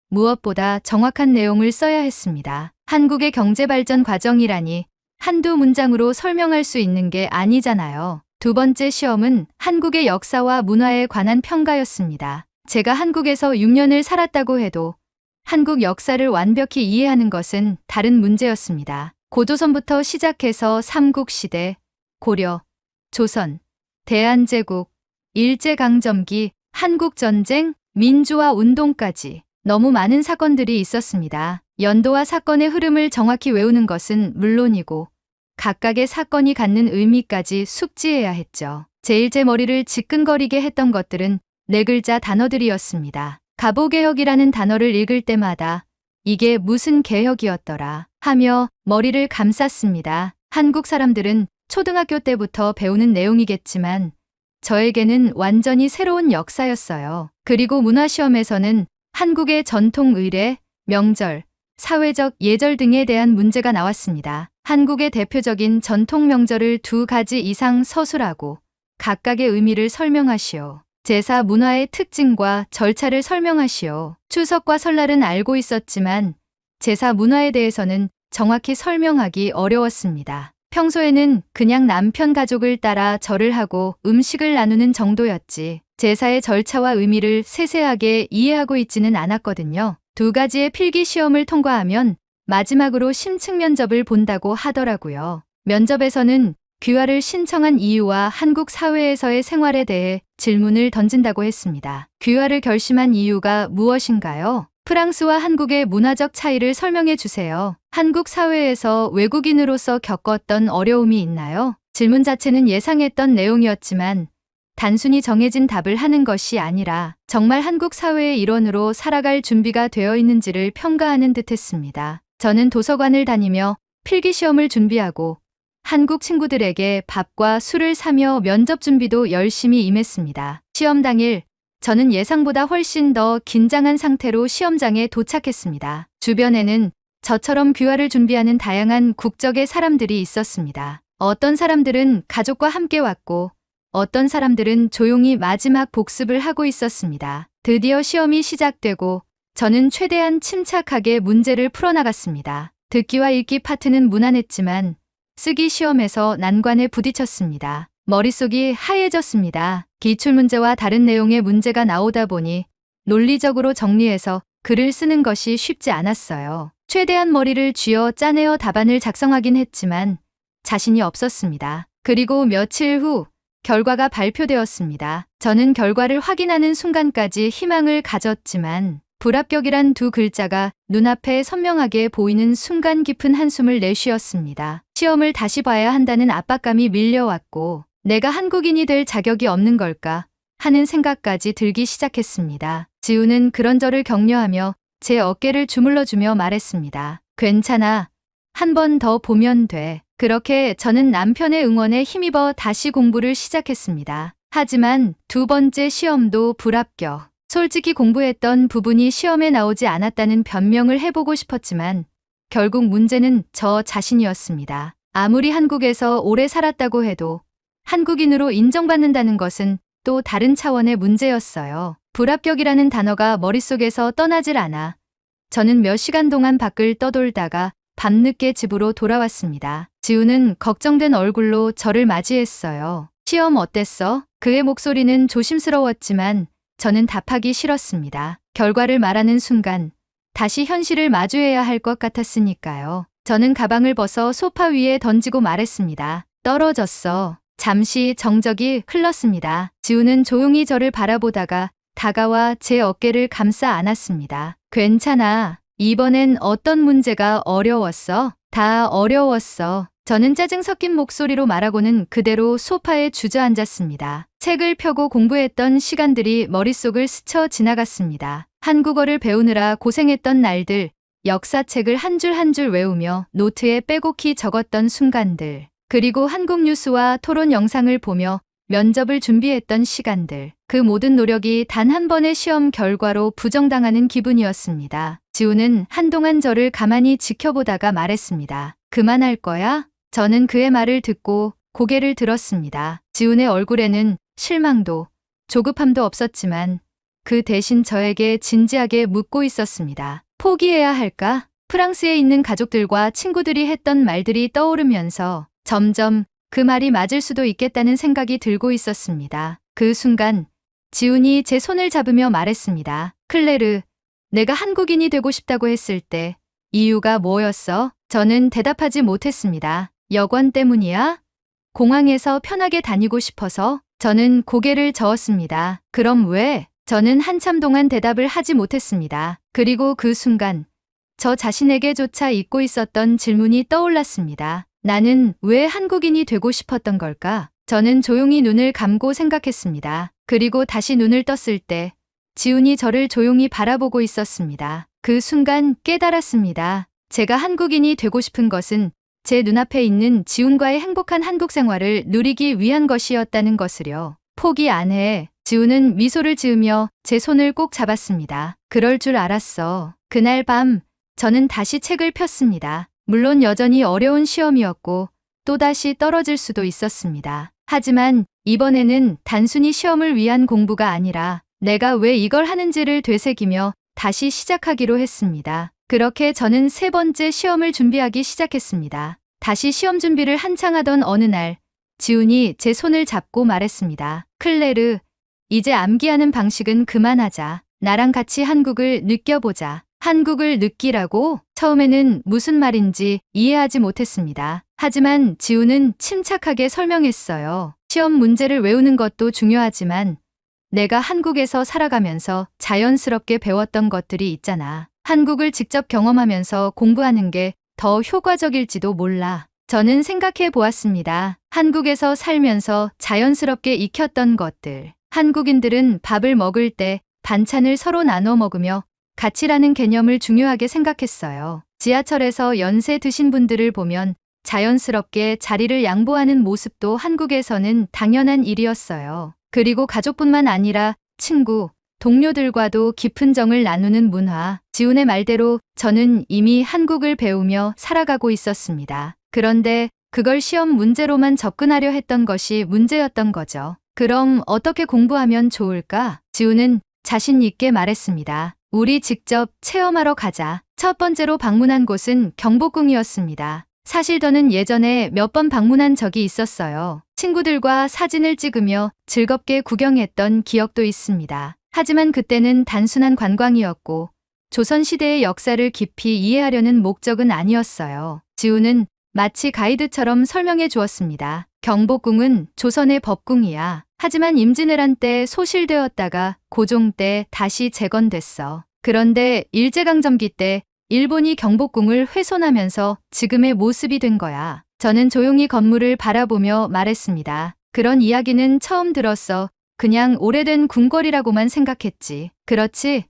무엇보다 정확한 내용을 써야 했습니다. 한국의 경제 발전 과정이라니 한두 문장으로 설명할 수 있는 게 아니잖아요. 두 번째 시험은 한국의 역사와 문화에 관한 평가였습니다. 제가 한국에서 6년을 살았다고 해도 한국 역사를 완벽히 이해하는 것은 다른 문제였습니다. 고조선부터 시작해서 삼국시대, 고려, 조선, 대한제국, 일제강점기, 한국전쟁, 민주화 운동까지 너무 많은 사건들이 있었습니다. 연도와 사건의 흐름을 정확히 외우는 것은 물론이고 각각의 사건이 갖는 의미까지 숙지해야 했죠. 제일 제 머리를 지끈거리게 했던 것들은 네 글자 단어들이었습니다. 갑오개혁이라는 단어를 읽을 때마다 이게 무슨 개혁이었더라 하며 머리를 감쌌습니다. 한국 사람들은 초등학교 때부터 배우는 내용이겠지만 저에게는 완전히 새로운 역사였어요. 그리고 문화시험에서는 한국의 전통 의례, 명절, 사회적 예절 등에 대한 문제가 나왔습니다. 한국의 대표적인 전통 명절을 2가지 이상 서술하고 각각의 의미를 설명하시오. 제사 문화의 특징과 절차를 설명하시오. 추석과 설날은 알고 있었지만 제사 문화에 대해서는 정확히 설명하기 어려웠습니다. 평소에는 그냥 남편 가족을 따라 절을 하고 음식을 나누는 정도였지 제사의 절차와 의미를 세세하게 이해하고 있지는 않았거든요. 2가지의 필기 시험을 통과하면 마지막으로 심층 면접을 본다고 하더라고요. 면접에서는 귀화를 신청한 이유와 한국 사회에서의 생활에 대해 질문을 던진다고 했습니다. 귀화를 결심한 이유가 무엇인가요? 프랑스와 한국의 문화적 차이를 설명해 주세요. 한국 사회에서 외국인으로서 겪었던 어려움이 있나요? 질문 자체는 예상했던 내용이었지만 단순히 정해진 답을 하는 것이 아니라 정말 한국 사회의 일원으로 살아갈 준비가 되어 있는지를 평가하는 듯했습니다. 저는 도서관을 다니며 필기시험을 준비하고 한국 친구들에게 밥과 술을 사며 면접 준비도 열심히 임했습니다. 시험 당일 저는 예상보다 훨씬 더 긴장한 상태로 시험장에 도착했습니다. 주변에는 저처럼 귀화를 준비하는 다양한 국적의 사람들이 있었습니다. 어떤 사람들은 가족과 함께 왔고 어떤 사람들은 조용히 마지막 복습을 하고 있었습니다. 드디어 시험이 시작되고 저는 최대한 침착하게 문제를 풀어나갔습니다. 듣기와 읽기 파트는 무난했지만 쓰기 시험에서 난관에 부딪혔습니다. 머릿속이 하얘졌습니다. 기출문제와 다른 내용의 문제가 나오다 보니 논리적으로 정리해서 글을 쓰는 것이 쉽지 않았어요. 최대한 머리를 쥐어 짜내어 답안을 작성하긴 했지만 자신이 없었습니다. 그리고 며칠 후 결과가 발표되었습니다. 저는 결과를 확인하는 순간까지 희망을 가졌지만 불합격이란 두 글자가 눈앞에 선명하게 보이는 순간 깊은 한숨을 내쉬었습니다. 시험을 다시 봐야 한다는 압박감이 밀려왔고 내가 한국인이 될 자격이 없는 걸까 하는 생각까지 들기 시작했습니다. 지우는 그런 저를 격려하며 제 어깨를 주물러주며 말했습니다. 괜찮아. 한 번 더 보면 돼. 그렇게 저는 남편의 응원에 힘입어 다시 공부를 시작했습니다. 하지만 두 번째 시험도 불합격. 솔직히 공부했던 부분이 시험에 나오지 않았다는 변명을 해보고 싶었지만 결국 문제는 저 자신이었습니다. 아무리 한국에서 오래 살았다고 해도 한국인으로 인정받는다는 것은 또 다른 차원의 문제였어요. 불합격이라는 단어가 머릿속에서 떠나질 않아 저는 몇 시간 동안 밖을 떠돌다가 밤늦게 집으로 돌아왔습니다. 지우는 걱정된 얼굴로 저를 맞이했어요. 시험 어땠어? 그의 목소리는 조심스러웠지만 저는 답하기 싫었습니다. 결과를 말하는 순간 다시 현실을 마주해야 할 것 같았으니까요. 저는 가방을 벗어 소파 위에 던지고 말했습니다. 떨어졌어. 잠시 정적이 흘렀습니다. 지우는 조용히 저를 바라보다가 다가와 제 어깨를 감싸 안았습니다. 괜찮아. 이번엔 어떤 문제가 어려웠어? 다 어려웠어. 저는 짜증 섞인 목소리로 말하고는 그대로 소파에 주저앉았습니다. 책을 펴고 공부했던 시간들이 머릿속을 스쳐 지나갔습니다. 한국어를 배우느라 고생했던 날들, 역사책을 한 줄 한 줄 외우며 노트에 빼곡히 적었던 순간들, 그리고 한국 뉴스와 토론 영상을 보며 면접을 준비했던 시간들, 그 모든 노력이 단 한 번의 시험 결과로 부정당하는 기분이었습니다. 지우는 한동안 저를 가만히 지켜보다가 말했습니다. 그만할 거야? 저는 그의 말을 듣고 고개를 들었습니다. 지훈의 얼굴에는 실망도, 조급함도 없었지만 그 대신 저에게 진지하게 묻고 있었습니다. 포기해야 할까? 프랑스에 있는 가족들과 친구들이 했던 말들이 떠오르면서 점점 그 말이 맞을 수도 있겠다는 생각이 들고 있었습니다. 그 순간 지훈이 제 손을 잡으며 말했습니다. 클레르, 내가 한국인이 되고 싶다고 했을 때 이유가 뭐였어? 저는 대답하지 못했습니다. 여권 때문이야? 공항에서 편하게 다니고 싶어서? 저는 고개를 저었습니다. 그럼 왜? 저는 한참 동안 대답을 하지 못했습니다. 그리고 그 순간 저 자신에게조차 잊고 있었던 질문이 떠올랐습니다. 나는 왜 한국인이 되고 싶었던 걸까? 저는 조용히 눈을 감고 생각했습니다. 그리고 다시 눈을 떴을 때 지훈이 저를 조용히 바라보고 있었습니다. 그 순간 깨달았습니다. 제가 한국인이 되고 싶은 것은 제 눈앞에 있는 지훈과의 행복한 한국 생활을 누리기 위한 것이었다는 것을요. 포기 안 해. 지훈은 미소를 지으며 제 손을 꼭 잡았습니다. 그럴 줄 알았어. 그날 밤 저는 다시 책을 폈습니다. 물론 여전히 어려운 시험이었고 또다시 떨어질 수도 있었습니다. 하지만 이번에는 단순히 시험을 위한 공부가 아니라 내가 왜 이걸 하는지를 되새기며 다시 시작하기로 했습니다. 그렇게 저는 세 번째 시험을 준비하기 시작했습니다. 다시 시험 준비를 한창 하던 어느 날 지훈이 제 손을 잡고 말했습니다. 클레르, 이제 암기하는 방식은 그만하자. 나랑 같이 한국을 느껴보자. 한국을 느끼라고? 처음에는 무슨 말인지 이해하지 못했습니다. 하지만 지훈은 침착하게 설명했어요. 시험 문제를 외우는 것도 중요하지만 내가 한국에서 살아가면서 자연스럽게 배웠던 것들이 있잖아. 한국을 직접 경험하면서 공부하는 게 더 효과적일지도 몰라. 저는 생각해 보았습니다. 한국에서 살면서 자연스럽게 익혔던 것들. 한국인들은 밥을 먹을 때 반찬을 서로 나눠 먹으며 가치라는 개념을 중요하게 생각했어요. 지하철에서 연세 드신 분들을 보면 자연스럽게 자리를 양보하는 모습도 한국에서는 당연한 일이었어요. 그리고 가족뿐만 아니라 친구, 동료들과도 깊은 정을 나누는 문화. 지훈의 말대로 저는 이미 한국을 배우며 살아가고 있었습니다. 그런데 그걸 시험 문제로만 접근하려 했던 것이 문제였던 거죠. 그럼 어떻게 공부하면 좋을까? 지훈은 자신 있게 말했습니다. 우리 직접 체험하러 가자. 첫 번째로 방문한 곳은 경복궁이었습니다. 사실 저는 예전에 몇 번 방문한 적이 있었어요. 친구들과 사진을 찍으며 즐겁게 구경했던 기억도 있습니다. 하지만 그때는 단순한 관광이었고 조선시대의 역사를 깊이 이해하려는 목적은 아니었어요. 지우는 마치 가이드처럼 설명해 주었습니다. 경복궁은 조선의 법궁이야. 하지만 임진왜란 때 소실되었다가 고종 때 다시 재건됐어. 그런데 일제강점기 때 일본이 경복궁을 훼손하면서 지금의 모습이 된 거야. 저는 조용히 건물을 바라보며 말했습니다. 그런 이야기는 처음 들었어. 그냥 오래된 궁궐이라고만 생각했지. 그렇지?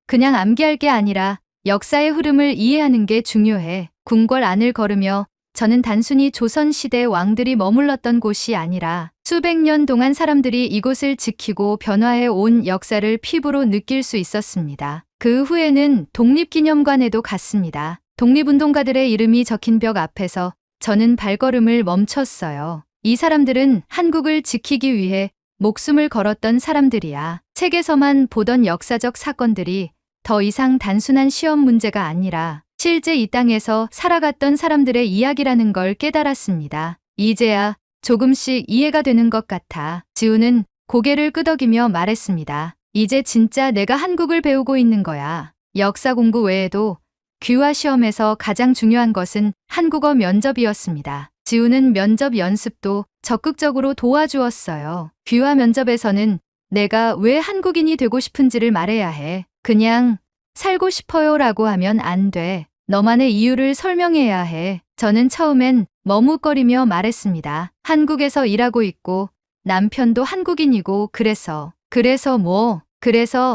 그냥 암기할 게 아니라 역사의 흐름을 이해하는 게 중요해. 궁궐 안을 걸으며 저는 단순히 조선시대 왕들이 머물렀던 곳이 아니라 수백 년 동안 사람들이 이곳을 지키고 변화해 온 역사를 피부로 느낄 수 있었습니다. 그 후에는 독립기념관에도 갔습니다. 독립운동가들의 이름이 적힌 벽 앞에서 저는 발걸음을 멈췄어요. 이 사람들은 한국을 지키기 위해 목숨을 걸었던 사람들이야. 책에서만 보던 역사적 사건들이 더 이상 단순한 시험 문제가 아니라 실제 이 땅에서 살아갔던 사람들의 이야기라는 걸 깨달았습니다. 이제야 조금씩 이해가 되는 것 같아. 지우는 고개를 끄덕이며 말했습니다. 이제 진짜 내가 한국을 배우고 있는 거야. 역사 공부 외에도 귀화 시험에서 가장 중요한 것은 한국어 면접이었습니다. 지우는 면접 연습도 적극적으로 도와주었어요. 귀화 면접에서는 내가 왜 한국인이 되고 싶은지를 말해야 해. 그냥 살고 싶어요 라고 하면 안 돼. 너만의 이유를 설명해야 해. 저는 처음엔 머뭇거리며 말했습니다. 한국에서 일하고 있고 남편도 한국인이고 그래서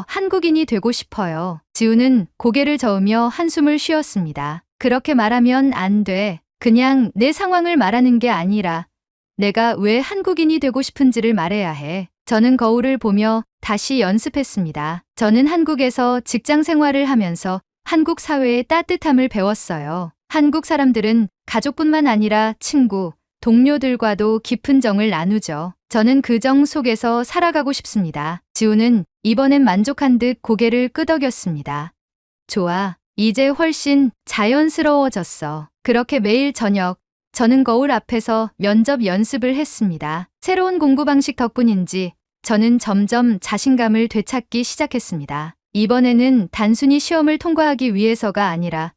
한국인이 되고 싶어요. 지우는 고개를 저으며 한숨을 쉬었습니다. 그렇게 말하면 안 돼. 그냥 내 상황을 말하는 게 아니라 내가 왜 한국인이 되고 싶은지를 말해야 해. 저는 거울을 보며 다시 연습했습니다. 저는 한국에서 직장 생활을 하면서 한국 사회의 따뜻함을 배웠어요. 한국 사람들은 가족뿐만 아니라 친구, 동료들과도 깊은 정을 나누죠. 저는 그 정 속에서 살아가고 싶습니다. 지우는 이번엔 만족한 듯 고개를 끄덕였습니다. 좋아. 이제 훨씬 자연스러워졌어. 그렇게 매일 저녁, 저는 거울 앞에서 면접 연습을 했습니다. 새로운 공부 방식 덕분인지 저는 점점 자신감을 되찾기 시작했습니다. 이번에는 단순히 시험을 통과하기 위해서가 아니라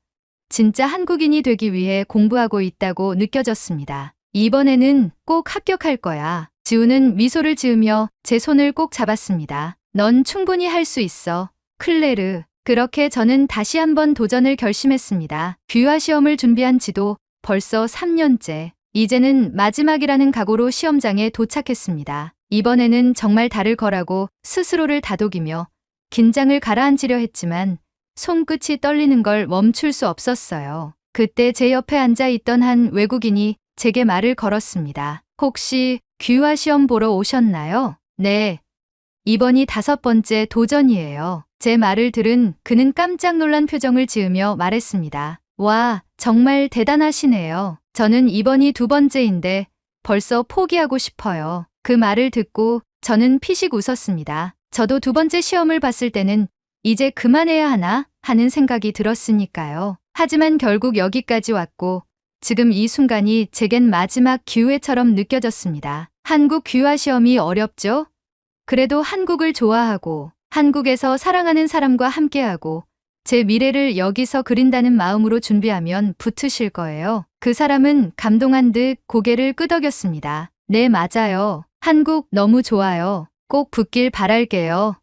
진짜 한국인이 되기 위해 공부하고 있다고 느껴졌습니다. 이번에는 꼭 합격할 거야. 지우는 미소를 지으며 제 손을 꼭 잡았습니다. 넌 충분히 할 수 있어, 클레르. 그렇게 저는 다시 한번 도전을 결심했습니다. 귀화 시험을 준비한 지도 벌써 3년째. 이제는 마지막이라는 각오로 시험장에 도착했습니다. 이번에는 정말 다를 거라고 스스로를 다독이며 긴장을 가라앉히려 했지만 손끝이 떨리는 걸 멈출 수 없었어요. 그때 제 옆에 앉아 있던 한 외국인이 제게 말을 걸었습니다. 혹시 귀화 시험 보러 오셨나요? 네. 이번이 5번째 도전이에요. 제 말을 들은 그는 깜짝 놀란 표정을 지으며 말했습니다. 와, 정말 대단하시네요. 저는 이번이 2번째인데 벌써 포기하고 싶어요. 그 말을 듣고 저는 피식 웃었습니다. 저도 2번째 시험을 봤을 때는 이제 그만해야 하나 하는 생각이 들었으니까요. 하지만 결국 여기까지 왔고 지금 이 순간이 제겐 마지막 기회처럼 느껴졌습니다. 한국 귀화 시험이 어렵죠? 그래도 한국을 좋아하고 한국에서 사랑하는 사람과 함께하고 제 미래를 여기서 그린다는 마음으로 준비하면 붙으실 거예요. 그 사람은 감동한 듯 고개를 끄덕였습니다. 네, 맞아요. 한국 너무 좋아요. 꼭 붙길 바랄게요.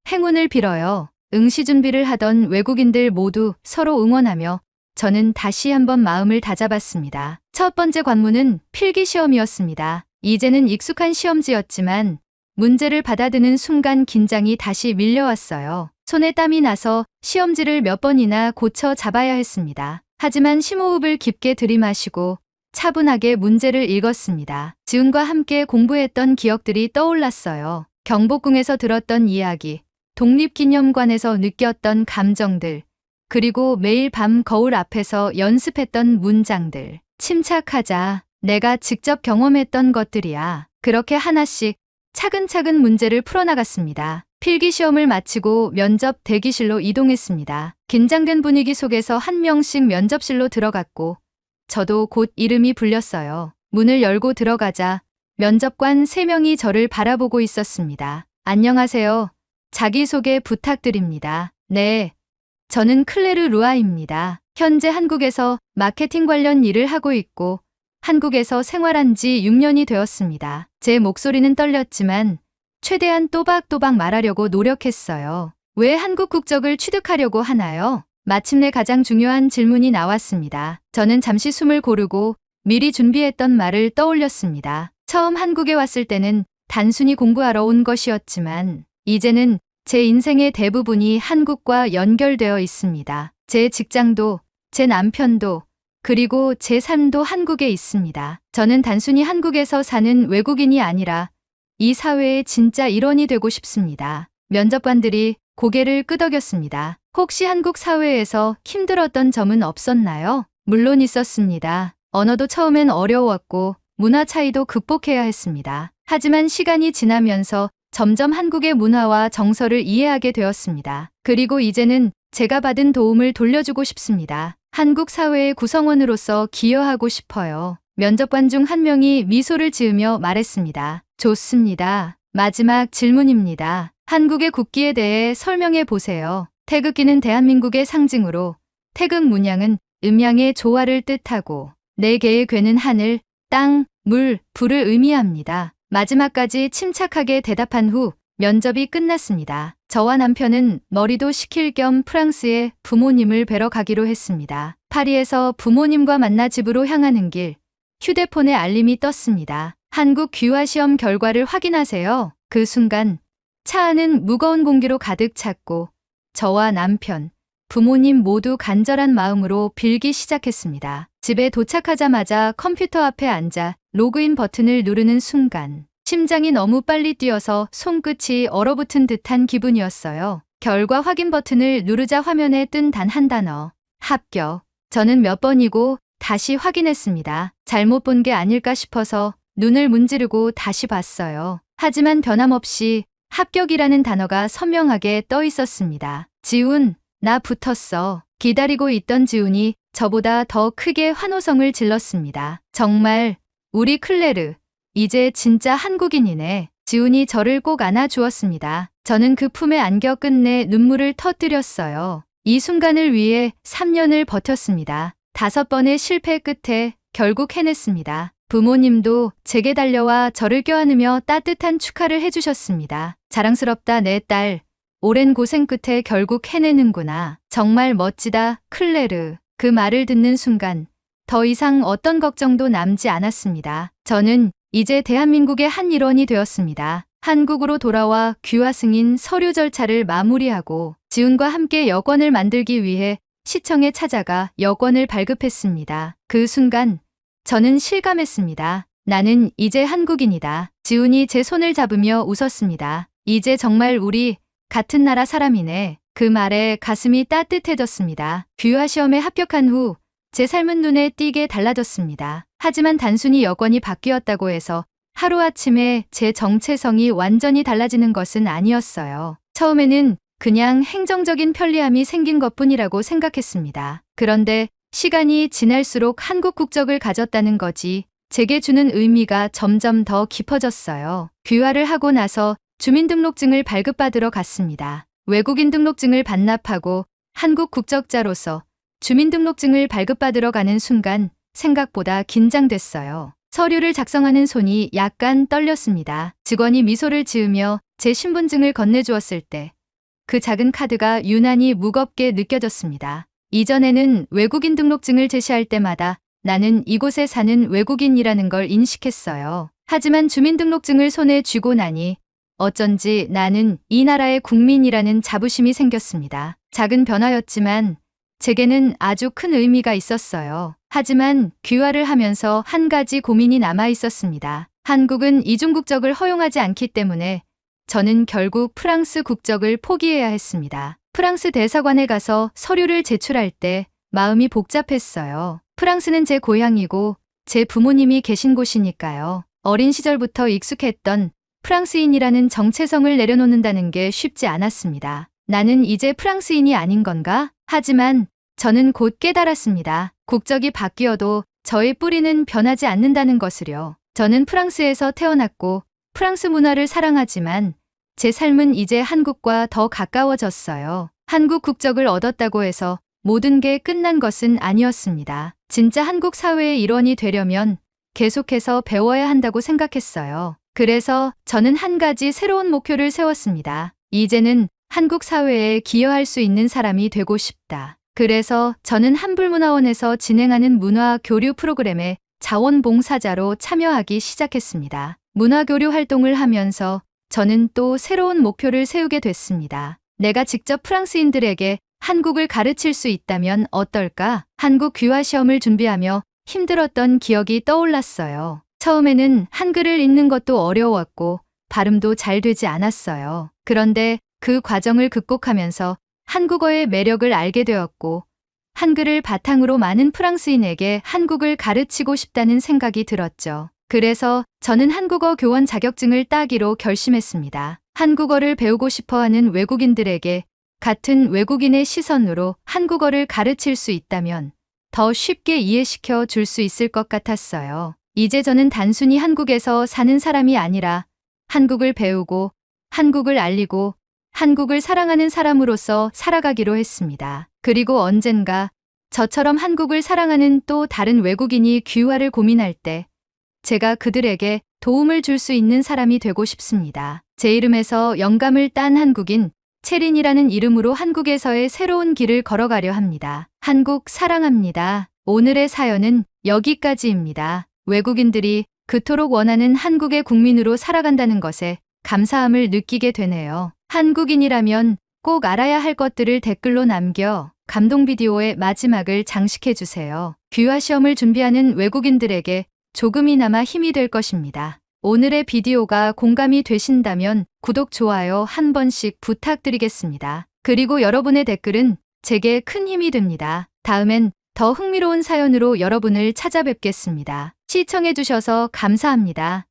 행운을 빌어요. 응시 준비를 하던 외국인들 모두 서로 응원하며 저는 다시 한번 마음을 다잡았습니다. 첫 번째 관문은 필기 시험이었습니다. 이제는 익숙한 시험지였지만 문제를 받아드는 순간 긴장이 다시 밀려왔어요. 손에 땀이 나서 시험지를 몇 번이나 고쳐 잡아야 했습니다. 하지만 심호흡을 깊게 들이마시고 차분하게 문제를 읽었습니다. 지훈과 함께 공부했던 기억들이 떠올랐어요. 경복궁에서 들었던 이야기, 독립기념관에서 느꼈던 감정들, 그리고 매일 밤 거울 앞에서 연습했던 문장들. 침착하자. 내가 직접 경험했던 것들이야. 그렇게 하나씩 차근차근 문제를 풀어나갔습니다. 필기 시험을 마치고 면접 대기실로 이동했습니다. 긴장된 분위기 속에서 한 명씩 면접실로 들어갔고 저도 곧 이름이 불렸어요. 문을 열고 들어가자 면접관 3명이 저를 바라보고 있었습니다. 안녕하세요. 자기소개 부탁드립니다. 네. 저는 클레르 루아입니다. 현재 한국에서 마케팅 관련 일을 하고 있고 한국에서 생활한 지 6년이 되었습니다. 제 목소리는 떨렸지만 최대한 또박또박 말하려고 노력했어요. 왜 한국 국적을 취득하려고 하나요? 마침내 가장 중요한 질문이 나왔습니다. 저는 잠시 숨을 고르고 미리 준비했던 말을 떠올렸습니다. 처음 한국에 왔을 때는 단순히 공부하러 온 것이었지만 이제는 제 인생의 대부분이 한국과 연결되어 있습니다. 제 직장도, 제 남편도, 그리고 제 삶도 한국에 있습니다. 저는 단순히 한국에서 사는 외국인이 아니라 이 사회의 진짜 일원이 되고 싶습니다. 면접관들이 고개를 끄덕였습니다. 혹시 한국 사회에서 힘들었던 점은 없었나요? 물론 있었습니다. 언어도 처음엔 어려웠고 문화 차이도 극복해야 했습니다. 하지만 시간이 지나면서 점점 한국의 문화와 정서를 이해하게 되었습니다. 그리고 이제는 제가 받은 도움을 돌려주고 싶습니다. 한국 사회의 구성원으로서 기여하고 싶어요. 면접관 중 한 명이 미소를 지으며 말했습니다. 좋습니다. 마지막 질문입니다. 한국의 국기에 대해 설명해 보세요. 태극기는 대한민국의 상징으로 태극 문양은 음양의 조화를 뜻하고 4개의 괴는 하늘, 땅, 물, 불을 의미합니다. 마지막까지 침착하게 대답한 후 면접이 끝났습니다. 저와 남편은 머리도 식힐 겸 프랑스에 부모님을 뵈러 가기로 했습니다. 파리에서 부모님과 만나 집으로 향하는 길, 휴대폰에 알림이 떴습니다. 한국 귀화 시험 결과를 확인하세요. 그 순간 차 안은 무거운 공기로 가득 찼고 저와 남편, 부모님 모두 간절한 마음으로 빌기 시작했습니다. 집에 도착하자마자 컴퓨터 앞에 앉아 로그인 버튼을 누르는 순간 심장이 너무 빨리 뛰어서 손끝이 얼어붙은 듯한 기분이었어요. 결과 확인 버튼을 누르자 화면에 뜬 단 한 단어. 합격. 저는 몇 번이고 다시 확인했습니다. 잘못 본 게 아닐까 싶어서 눈을 문지르고 다시 봤어요. 하지만 변함없이 합격이라는 단어가 선명하게 떠 있었습니다. 지훈, 나 붙었어. 기다리고 있던 지훈이 저보다 더 크게 환호성을 질렀습니다. 정말 우리 클레르, 이제 진짜 한국인이네. 지훈이 저를 꼭 안아주었습니다. 저는 그 품에 안겨 끝내 눈물을 터뜨렸어요. 이 순간을 위해 3년을 버텼습니다. 5번의 실패 끝에 결국 해냈습니다. 부모님도 제게 달려와 저를 껴안으며 따뜻한 축하를 해주셨습니다. 자랑스럽다 내 딸. 오랜 고생 끝에 결국 해내는구나. 정말 멋지다 클레르. 그 말을 듣는 순간 더 이상 어떤 걱정도 남지 않았습니다. 저는 이제 대한민국의 한 일원이 되었습니다. 한국으로 돌아와 귀화 승인 서류 절차를 마무리하고 지훈과 함께 여권을 만들기 위해 시청에 찾아가 여권을 발급했습니다. 그 순간 저는 실감했습니다. 나는 이제 한국인이다. 지훈이 제 손을 잡으며 웃었습니다. 이제 정말 우리 같은 나라 사람이네. 그 말에 가슴이 따뜻해졌습니다. 귀화 시험에 합격한 후 제 삶은 눈에 띄게 달라졌습니다. 하지만 단순히 여건이 바뀌었다고 해서 하루아침에 제 정체성이 완전히 달라지는 것은 아니었어요. 처음에는 그냥 행정적인 편리함이 생긴 것뿐이라고 생각했습니다. 그런데 시간이 지날수록 한국 국적을 가졌다는 것이 제게 주는 의미가 점점 더 깊어졌어요. 귀화를 하고 나서 주민등록증을 발급받으러 갔습니다. 외국인 등록증을 반납하고 한국 국적자로서 주민등록증을 발급받으러 가는 순간 생각보다 긴장됐어요. 서류를 작성하는 손이 약간 떨렸습니다. 직원이 미소를 지으며 제 신분증을 건네주었을 때 그 작은 카드가 유난히 무겁게 느껴졌습니다. 이전에는 외국인 등록증을 제시할 때마다 나는 이곳에 사는 외국인이라는 걸 인식했어요. 하지만 주민등록증을 손에 쥐고 나니 어쩐지 나는 이 나라의 국민이라는 자부심이 생겼습니다. 작은 변화였지만 제게는 아주 큰 의미가 있었어요. 하지만 귀화를 하면서 한 가지 고민이 남아 있었습니다. 한국은 이중 국적을 허용하지 않기 때문에 저는 결국 프랑스 국적을 포기해야 했습니다. 프랑스 대사관에 가서 서류를 제출할 때 마음이 복잡했어요. 프랑스는 제 고향이고 제 부모님이 계신 곳이니까요. 어린 시절부터 익숙했던 프랑스인이라는 정체성을 내려놓는다는 게 쉽지 않았습니다. 나는 이제 프랑스인이 아닌 건가? 하지만 저는 곧 깨달았습니다. 국적이 바뀌어도 저의 뿌리는 변하지 않는다는 것을요. 저는 프랑스에서 태어났고 프랑스 문화를 사랑하지만 제 삶은 이제 한국과 더 가까워졌어요. 한국 국적을 얻었다고 해서 모든 게 끝난 것은 아니었습니다. 진짜 한국 사회의 일원이 되려면 계속해서 배워야 한다고 생각했어요. 그래서 저는 한 가지 새로운 목표를 세웠습니다. 이제는 한국 사회에 기여할 수 있는 사람이 되고 싶다. 그래서 저는 한불문화원에서 진행하는 문화 교류 프로그램에 자원봉사자로 참여하기 시작했습니다. 문화 교류 활동을 하면서 저는 또 새로운 목표를 세우게 됐습니다. 내가 직접 프랑스인들에게 한국을 가르칠 수 있다면 어떨까? 한국 귀화 시험을 준비하며 힘들었던 기억이 떠올랐어요. 처음에는 한글을 읽는 것도 어려웠고 발음도 잘 되지 않았어요. 그런데 그 과정을 극복하면서 한국어의 매력을 알게 되었고 한글을 바탕으로 많은 프랑스인에게 한국을 가르치고 싶다는 생각이 들었죠. 그래서 저는 한국어 교원 자격증을 따기로 결심했습니다. 한국어를 배우고 싶어하는 외국인들에게 같은 외국인의 시선으로 한국어를 가르칠 수 있다면 더 쉽게 이해시켜 줄 수 있을 것 같았어요. 이제 저는 단순히 한국에서 사는 사람이 아니라 한국을 배우고 한국을 알리고 한국을 사랑하는 사람으로서 살아가기로 했습니다. 그리고 언젠가 저처럼 한국을 사랑하는 또 다른 외국인이 귀화를 고민할 때 제가 그들에게 도움을 줄 수 있는 사람이 되고 싶습니다. 제 이름에서 영감을 딴 한국인 체린이라는 이름으로 한국에서의 새로운 길을 걸어가려 합니다. 한국 사랑합니다. 오늘의 사연은 여기까지입니다. 외국인들이 그토록 원하는 한국의 국민으로 살아간다는 것에 감사함을 느끼게 되네요. 한국인이라면 꼭 알아야 할 것들을 댓글로 남겨 감동 비디오의 마지막을 장식해주세요. 귀화 시험을 준비하는 외국인들에게 조금이나마 힘이 될 것입니다. 오늘의 비디오가 공감이 되신다면 구독, 좋아요 한 번씩 부탁드리겠습니다. 그리고 여러분의 댓글은 제게 큰 힘이 됩니다. 다음엔 더 흥미로운 사연으로 여러분을 찾아뵙겠습니다. 시청해주셔서 감사합니다.